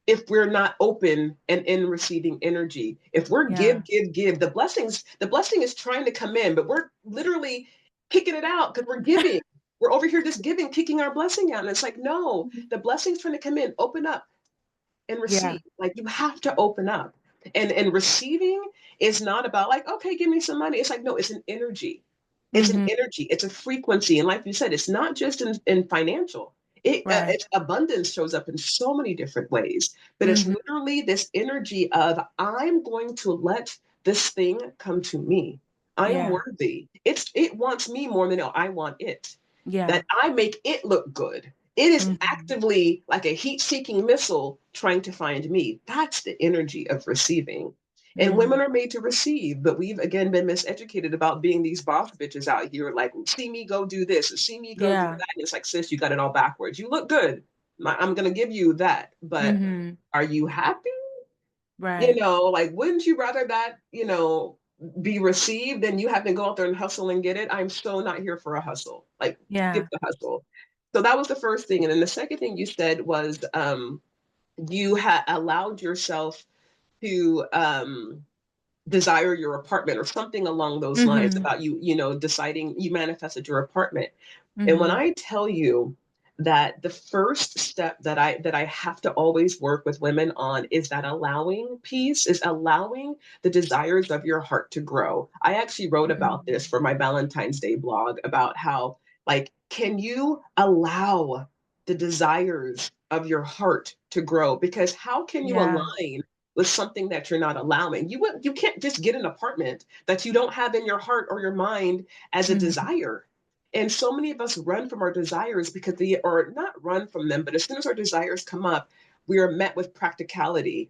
if we're not open and in receiving energy. If we're Yeah. give, the blessing is trying to come in, but we're literally kicking it out because we're giving. We're over here just giving, kicking our blessing out. And it's like, no, the blessing's trying to come in. Open up and Yeah. receive. Like you have to open up. And receiving is not about like, okay, give me some money. It's like, no, it's an energy. It's an Mhm. energy. It's a frequency. And like you said, it's not just in financial. Right. It's abundance shows up in so many different ways, but it's Mhm. literally this energy of I'm going to let this thing come to me. I am Yeah. worthy. It wants me more than I want it. Yeah. That I make it look good. It is Mhm. actively like a heat seeking missile trying to find me. That's the energy of receiving. And Mm. women are made to receive, but we've again been miseducated about being these boss bitches out here. Like, see me go do this, or see me go do Yeah. that. And it's like, sis, you got it all backwards. You look good. I'm going to give you that. But Mhm. are you happy? Right. Like, wouldn't you rather that, be received than you have to go out there and hustle and get it? I'm so not here for a hustle. Like, skip Yeah. the hustle. So that was the first thing. And then the second thing you said was you had allowed yourself to desire your apartment or something along those lines Mhm. about deciding you manifested your apartment. And when Mhm. I tell you that the first step that I have to always work with women on is that allowing piece, is allowing the desires of your heart to grow. I actually wrote about Mhm. this for my Valentine's Day blog about how, like, can you allow the desires of your heart to grow? Because how can you Yeah. align with something that you're not allowing? You can't just get an apartment that you don't have in your heart or your mind as a Mhm. desire. And so many of us run from our desires because they are not run from them, but as soon as our desires come up, we are met with practicality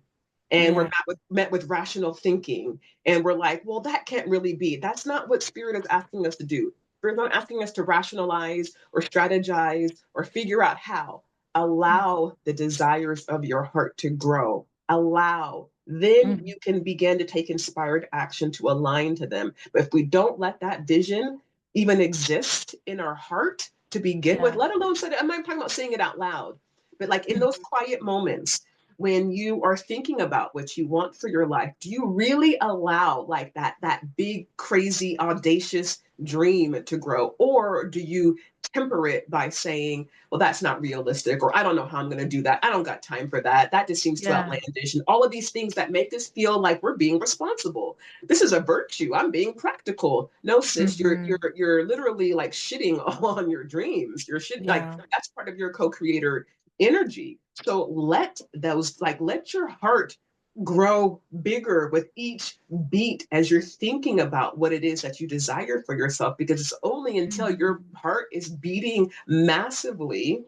and we're Yeah. met with rational thinking. And we're like, well, that can't really be. That's not what spirit is asking us to do. Spirit's not asking us to rationalize or strategize or figure out how. Allow the desires of your heart to grow. Allow. Then Mhm. you can begin to take inspired action to align to them. But if we don't let that vision even exist in our heart to begin with, Yeah. let alone say it. I'm not talking about saying it out loud, but like in those Mhm. quiet moments when you are thinking about what you want for your life, do you really allow like that big, crazy, audacious dream to grow? Or do you temper it by saying, well, that's not realistic, or I don't know how I'm going to do that. I don't got time for that. That just seems too Yeah. outlandish. And all of these things that make us feel like we're being responsible. This is a virtue. I'm being practical. No, sis, you're you're Mhm. you're literally like shitting on your dreams. You're shit like Yeah. that's part of your co-creator energy. So let your heart grow bigger with each beat as you're thinking about what it is that you desire for yourself, because it's only until your Mhm. heart is beating massively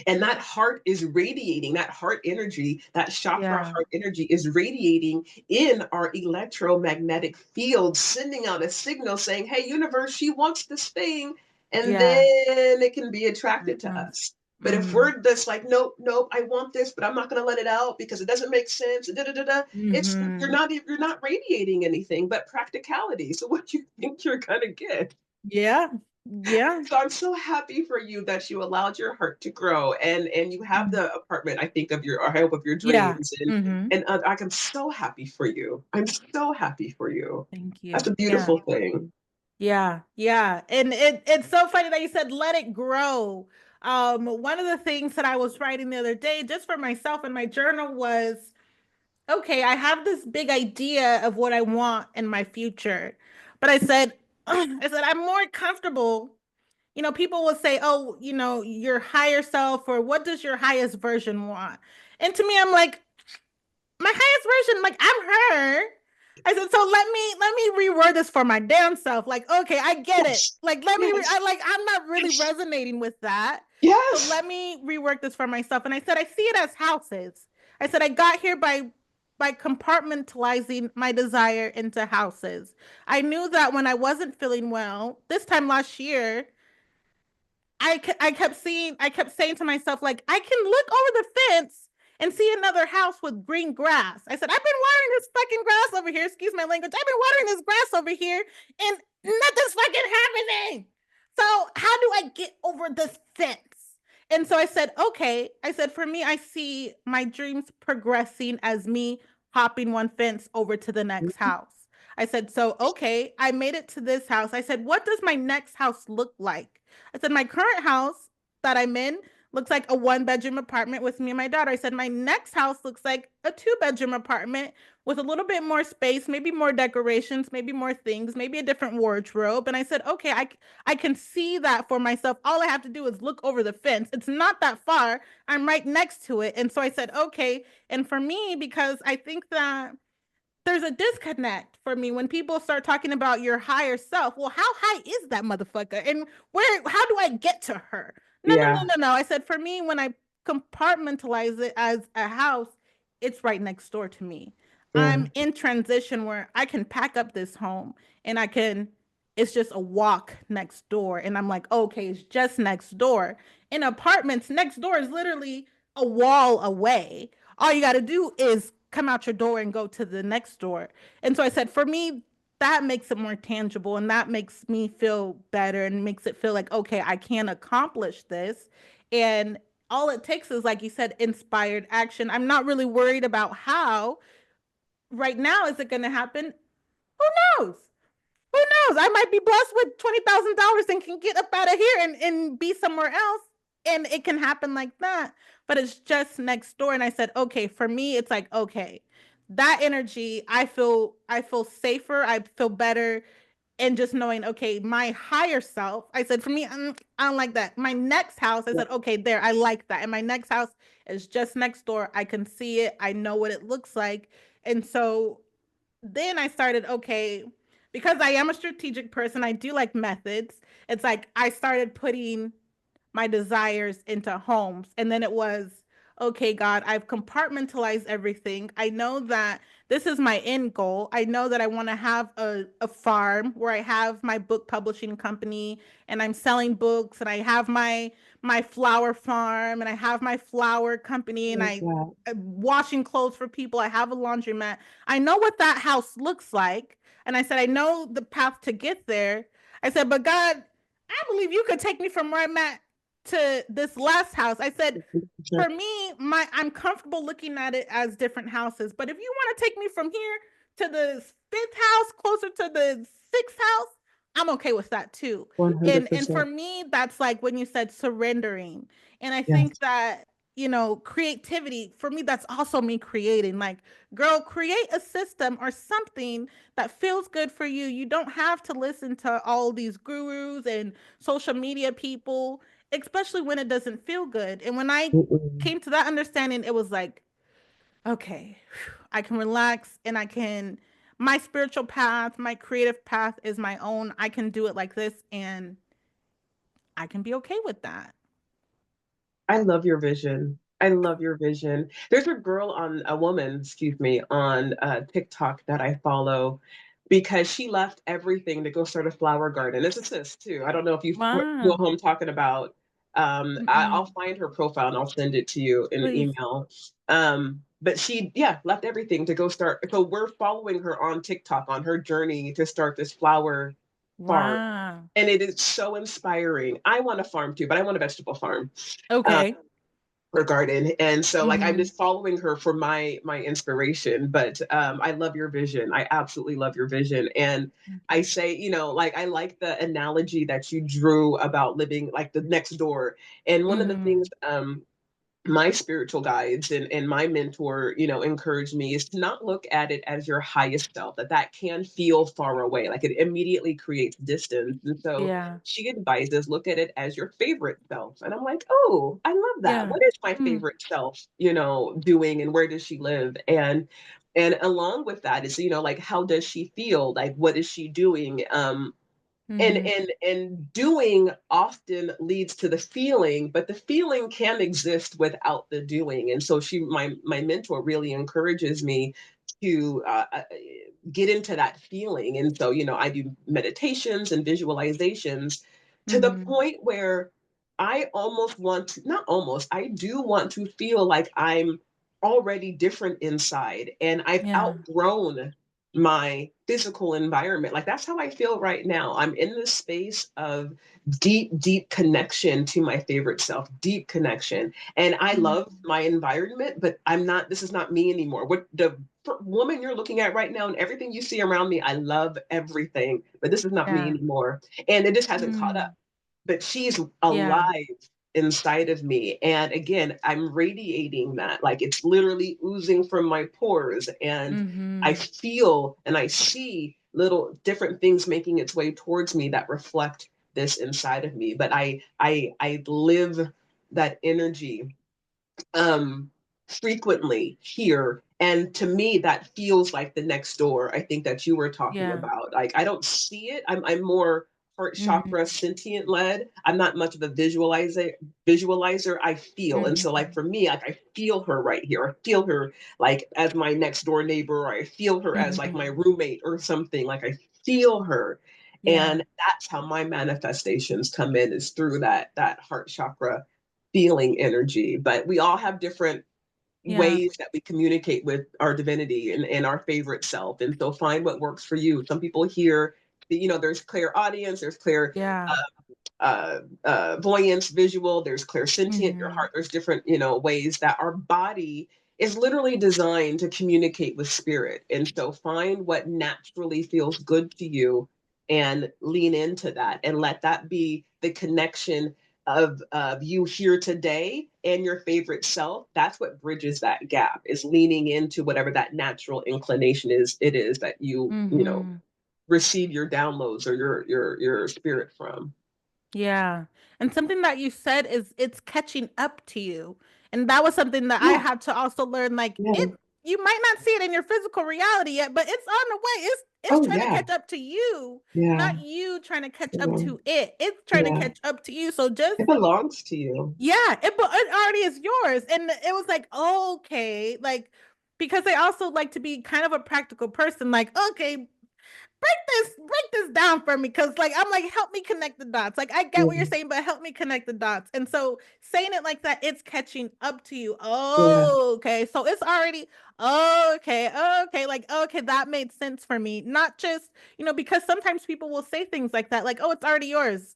and that heart is radiating, that heart energy, that chakra Yeah. heart energy is radiating in our electromagnetic field, sending out a signal saying, hey, universe, she wants this thing. And Yeah. then it can be attracted It to comes. us. But if Mhm. we're just like, nope, nope, I want this, but I'm not going to let it out because it doesn't make sense. Da, da, da, da, it's Mhm. you're not radiating anything but practicality. So what do you think you're gonna get? Yeah. Yeah. So I'm so happy for you that you allowed your heart to grow and you have Mhm. the apartment, I think, of your or I hope of your Yeah. dreams. Mhm. And I'm so happy for you. I'm so happy for you. Thank That's you. a Yeah. beautiful thing. Yeah. Yeah. And it's so funny that you said let it grow. One of the things that I was writing the other day just for myself in my journal was, okay, I have this big idea of what I want in my future. But I said, I said, I'm more comfortable. People will say, oh, your higher self, or what does your highest version want? And to me, I'm like, my highest version, like I'm her. I said, so let me reword this for my damn self. Like, okay, I get it. Yes. Like, Yes. I'm not really Yes. resonating with that. So Yes. let me rework this for myself. And I said, I see it as houses. I said, I got here by compartmentalizing my desire into houses. I knew that when I wasn't feeling well, this time last year, I kept saying to myself, like, I can look over the fence and see another house with green grass. I said, I've been watering this fucking grass over here. Excuse my language. I've been watering this grass over here and nothing's fucking happening. So how how do I get over this fence? And so I said, okay. I said, for me, I see my dreams progressing as me hopping one fence over to the next house. I said, so, okay, I made it to this house. I said, what does my next house look like? I said, my current house that I'm in looks like a one-bedroom apartment with me and my daughter. I said, my next house looks like a two-bedroom apartment with a little bit more space, maybe more decorations, maybe more things, maybe a different wardrobe. And I said, okay, I can see that for myself. All I have to do is look over the fence. It's not that far. I'm right next to it. And so I said, okay. And for me, because I think that there's a disconnect for me when people start talking about your higher self. Well, how high is that motherfucker? And how do I get to her? No, no, no, Yeah. no, no. I said, for me, when I compartmentalize it as a house, it's right next door to me. Yeah. I'm in transition where I can pack up this home and it's just a walk next door. And I'm like, okay, it's just next door. In apartments, next door is literally a wall away. All you got to do is come out your door and go to the next door. And so I said, for me, that makes it more tangible and that makes me feel better and makes it feel like, okay, I can accomplish this. And all it takes is, like you said, inspired action. I'm not really worried about how right now is it going to happen. Who knows? Who knows? I might be blessed with $20,000 and can get up out of here and be somewhere else. And it can happen like that. But it's just next door. And I said, okay, for me, it's like, okay, that energy, I feel safer. I feel better. And just knowing, okay, my higher self, I said, for me, I don't like that. My next house, I said, okay, there, I like that. And my next house is just next door. I can see it. I know what it looks like. And so then I started, okay, because I am a strategic person, I do like methods. It's like I started putting my desires into homes. And then it was, okay, God, I've compartmentalized everything. I know that this is my end goal. I know that I want to have a farm where I have my book publishing company and I'm selling books and I have my flower farm and I have my flower company and Yeah. I'm washing clothes for people. I have a laundromat. I know what that house looks like. And I said, I know the path to get there. I said, but God, I believe you could take me from where I'm at to this last house. I said, Sure. for me, I'm comfortable looking at it as different houses. But if you want to take me from here to the fifth house, closer to the sixth house, I'm okay with that too. And for 100%. me, that's like when you said surrendering. And I Yes. think that, creativity, for me, that's also me creating. Like, girl, create a system or something that feels good for you. You don't have to listen to all these gurus and social media people, especially when it doesn't feel good. And when I Mm-mm. came to that understanding, it was like, okay, I can relax and my spiritual path, my creative path is my own. I can do it like this and I can be okay with that. I love your vision. I love your vision. There's a woman, excuse me, on TikTok that I follow because she left everything to go start a flower garden. It's a sis too. I don't know if you know who Wow. I'm talking about. I'll Mm-mm. find her profile and I'll send it to you in an Please. email. But she, yeah, left everything to go start. So we're following her on TikTok on her journey to start this flower farm. Wow. And it is so inspiring. I want a farm too, but I want a vegetable farm. Um, Okay. her garden, and so like I'm Mm-hmm. just following her for my inspiration. But I love your vision. I absolutely love your vision. And I Okay. say, like, I like the analogy that you drew about living like the next door. And one of the things Mm-hmm. my spiritual guides and my mentor, encouraged me is to not look at it as your highest self, that can feel far away, like it immediately creates distance. And so Yeah. she advises, look at it as your favorite self. And I'm like, oh, I love that. Yeah. What is my Mm. favorite self, doing, and where does she live? And along with that is, like, how does she feel? Like, what is she doing? and Mm-hmm. and and doing often leads to the feeling, but the feeling can exist without the doing. And so my mentor really encourages me to get into that feeling. And so, I do meditations and visualizations to the Mm-hmm. point where I almost want to, not almost, I do want to feel like I'm already different inside and I've Yeah. outgrown my physical environment. Like that's how I feel right now. I'm in this space of deep, deep connection to my favorite self, deep connection. And I Mhm. love my environment, but this is not me anymore. What the woman you're looking at right now and everything you see around me, I love everything, but this is not me Yeah. anymore. And it just hasn't caught up. Mm. But she's Yeah. alive inside of me. And again, I'm radiating that. Like it's literally oozing from my pores. And I Mhm. feel and I see little different things making its way towards me that reflect this inside of me. But I live that energy frequently here. And to me, that feels like the next door. I think that you were talking Yeah. about. Like I don't see it. I'm more heart Mhm. chakra sentient led. I'm not much of a visualizer. I feel. And so like Mhm. for me, like I feel her right here. I feel her like as my next door neighbor, or I feel her as like my Mhm. roommate or something. Like I feel her. Yeah. And that's how my manifestations come in, is through that heart chakra feeling energy. But we all have different Yeah. ways that we communicate with our divinity and our favorite self. And so find what works for you. Some people hear, there's clear audience, there's clear Yeah. voyance, visual, there's clear sentient, your Mhm. heart, there's different, ways that our body is literally designed to communicate with spirit. And so find what naturally feels good to you and lean into that and let that be the connection of you here today and your favorite self. That's what bridges that gap, is leaning into whatever that natural inclination is that you Mhm. receive your downloads or your spirit from. Yeah. And something that you said is it's catching up to you. And that was something that I Yeah, had to also learn. Like yeah, it, you might not see it in your physical reality yet, but it's on the way. It's oh trying to yeah, catch up to you, yeah, not you trying to catch up yeah, to it. It's trying to yeah. catch up to you. So just It belongs to you. yeah, it already is yours. And it was like, okay, like because I also like to be kind of a practical person, like, okay, break this down for me, because like I'm like, help me connect the dots. Like I get Yeah, what you're saying, but help me connect the dots. And so saying it like that, it's catching up to you. yeah, Oh, okay, so it's already okay, okay, like okay, that made sense for me. Not just, because sometimes people will say things like that, like, oh, it's already yours.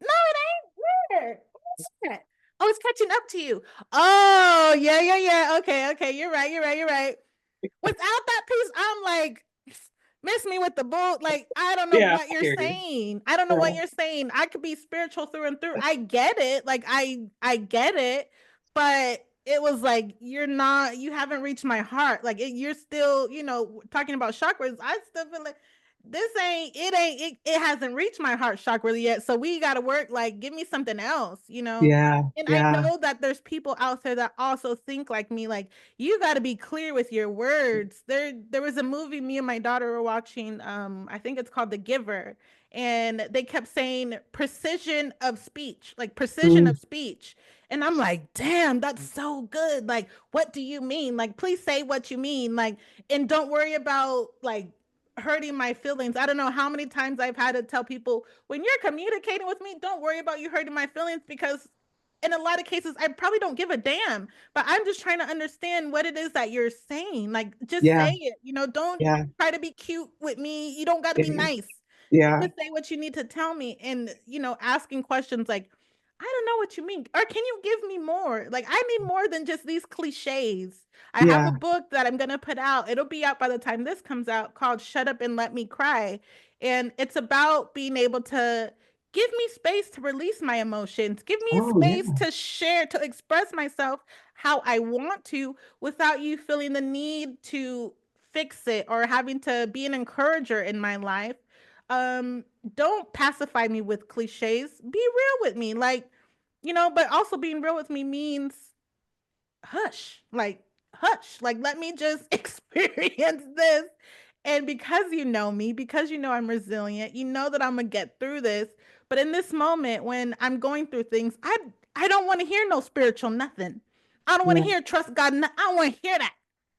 No, it ain't. Where? What's that? Oh, it's catching up to you. Oh, yeah, yeah, yeah. Okay, okay, you're right, you're right, you're right. Without that piece, I'm like, miss me with the bull. Like, I don't know yeah. what I you're hear you. saying. I don't know what Yeah, you're saying. I could be spiritual through and through. I get it. Like, I get it. But it was like, you haven't reached my heart. Like, you're still, talking about chakras. I still feel like it hasn't reached my heart chakra yet. So we got to work. Like, give me something else. yeah, And I yeah. know that there's people out there that also think like me. Like, you got to be clear with your words. There was a movie me and my daughter were watching. I think it's called The Giver, and they kept saying precision of speech, like precision Mm, of speech. And I'm like, damn, that's so good. Like, what do you mean? Like, please say what you mean. Like, and don't worry about like hurting my feelings. I don't know how many times I've had to tell people, when you're communicating with me, don't worry about you hurting my feelings, because in a lot of cases I probably don't give a damn, but I'm just trying to understand what it is that you're saying. Like, just yeah, say it. Don't yeah, try to be cute with me. You don't got to be yeah, nice. yeah, Just say what you need to tell me. And, asking questions like, I don't know what you mean. Or can you give me more? Like, I need more than just these cliches. I have yeah. a book that I'm going to put out. It'll be out by the time this comes out, called Shut Up and Let Me Cry. And it's about being able to give me space to release my emotions, give me Oh space yeah, to share, to express myself how I want to, without you feeling the need to fix it or having to be an encourager in my life. um don't pacify me with cliches. Be real with me, like, but also being real with me means hush, like hush, like let me just experience this. And because you know me, because I'm resilient, you know that I'm gonna get through this. But in this moment when I'm going through things, I don't want to hear no spiritual nothing. I don't want to yeah, hear trust God. I don't want to hear that.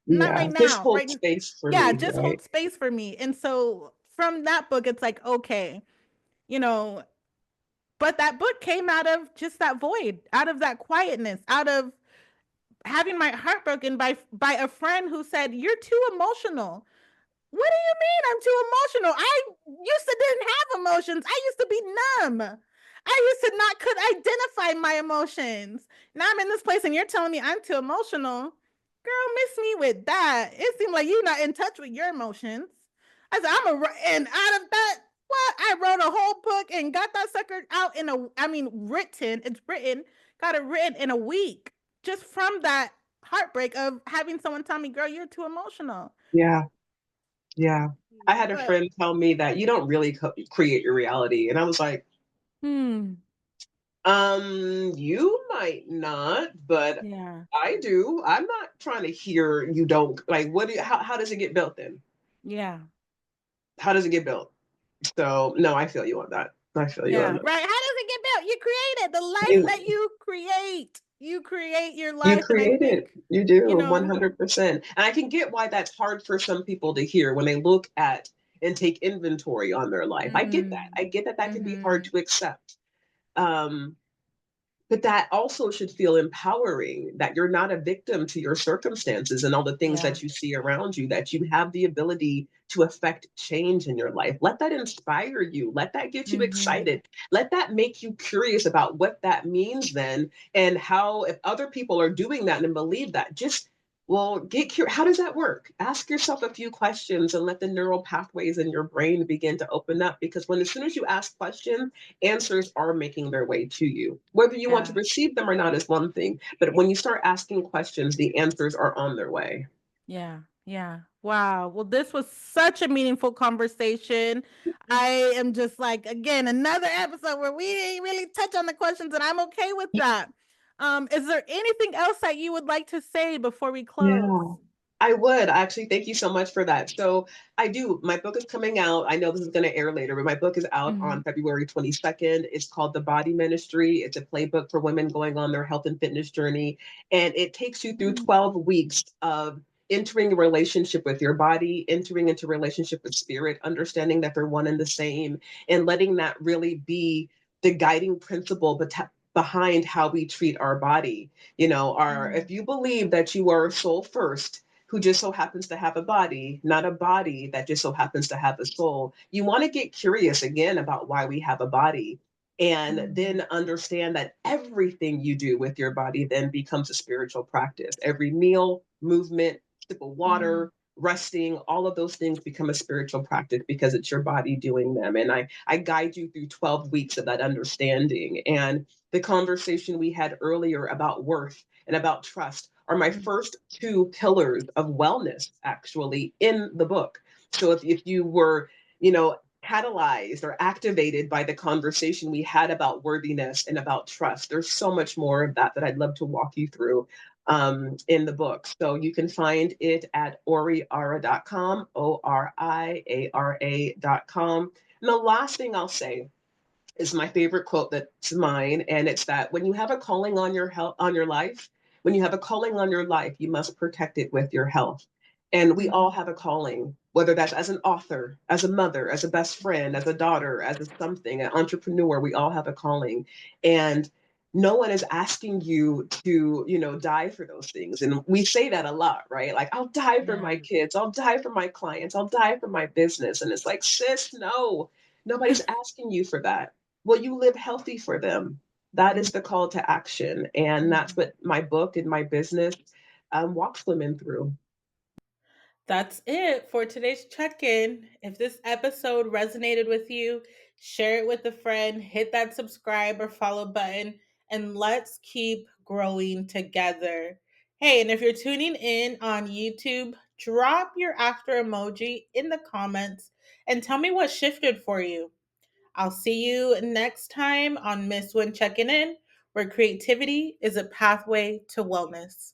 Not yeah. right Just now, hold right? space for Yeah, me, just hold right? space for me. And so from that book, it's like, okay, you know, but that book came out of just that void, out of that quietness, out of having my heart broken by a friend who said, "You're too emotional." What do you mean I'm too emotional? I used to didn't have emotions. I used to be numb. I used to not could identify my emotions. Now I'm in this place and you're telling me I'm too emotional. Girl, miss me with that. It seemed like you're not in touch with your emotions. I said, and out of that, what? I wrote a whole book and got that sucker out in written, it's written, got it written in a week just from that heartbreak of having someone tell me, girl, you're too emotional. Yeah. Yeah. I had a But friend tell me that you don't really create your reality. And I was like, hmm. you might not, but Yeah. I do. I'm not trying to hear you don't like how does it get built then? Yeah. How does it get built? So no, I feel you on that. I feel you on Yeah. that. Right. How does it get built? You create it. The life You that you create. You create your you life. And I create it. think, You you do know, 100%. And I can get why that's hard for some people to hear when they look at and take inventory on their life. I get that. mm, I get that that can be hard mm-hmm. to accept. Um, but that also should feel empowering that you're not a victim to your circumstances and all the things Yeah. that you see around you, that you have the ability to affect change in your life. Let that inspire you. Let that get you Mm-hmm. excited. Let that make you curious about what that means then, and how, if other people are doing that and believe that, just well, get curious. How does that work? Ask yourself a few questions and let the neural pathways in your brain begin to open up. Because when, as soon as you ask questions, answers are making their way to you. Whether you want to Yeah. receive them or not is one thing, but when you start asking questions, the answers are on their way. Yeah. Yeah. Wow. Well, this was such a meaningful conversation. I am just like, again, another episode where we didn't really touch on the questions, and I'm okay with that. Is there anything else that you would like to say before we close? Yeah. I would actually thank you so much for that. So I do. My book is coming out. I know this is going to air later, but my book is out Mm-hmm. on February 22nd. It's called The Body Ministry. It's a playbook for women going on their health and fitness journey. And it takes you through 12 weeks of entering a relationship with your body, entering into relationship with spirit, understanding that they're one and the same, and letting that really be the guiding principle behind how we treat our body. Our Mm-hmm. if you believe that you are a soul first who just so happens to have a body, not a body that just so happens to have a soul, you want to get curious again about why we have a body, and then understand that everything you do with your body then becomes a spiritual practice. Every meal, movement, sip of Mm-hmm. water, resting, all of those things become a spiritual practice because it's your body doing them. And I guide you through 12 weeks of that understanding. And the conversation we had earlier about worth and about trust are my first two pillars of wellness, actually, in the book. So if you were, catalyzed or activated by the conversation we had about worthiness and about trust, there's so much more of that I'd love to walk you through in the book. So you can find it at oriara.com, ORIARA.com. And the last thing I'll say is my favorite quote that's mine, and it's that when you have a calling on your health, on your life, when you have a calling on your life, you must protect it with your health. And we all have a calling, whether that's as an author, as a mother, as a best friend, as a daughter, as a something, an entrepreneur. We all have a calling, and no one is asking you to, die for those things. And we say that a lot, right? Like, I'll die for Yeah. my kids, I'll die for my clients, I'll die for my business. And it's like, sis, no, nobody's asking you for that. Will you live healthy for them? That is the call to action. And that's what my book and my business walks women through. That's it for today's check in. If this episode resonated with you, share it with a friend, hit that subscribe or follow button, and let's keep growing together. Hey, and if you're tuning in on YouTube, drop your after emoji in the comments and tell me what shifted for you. I'll see you next time on Miss Win Checking In, where creativity is a pathway to wellness.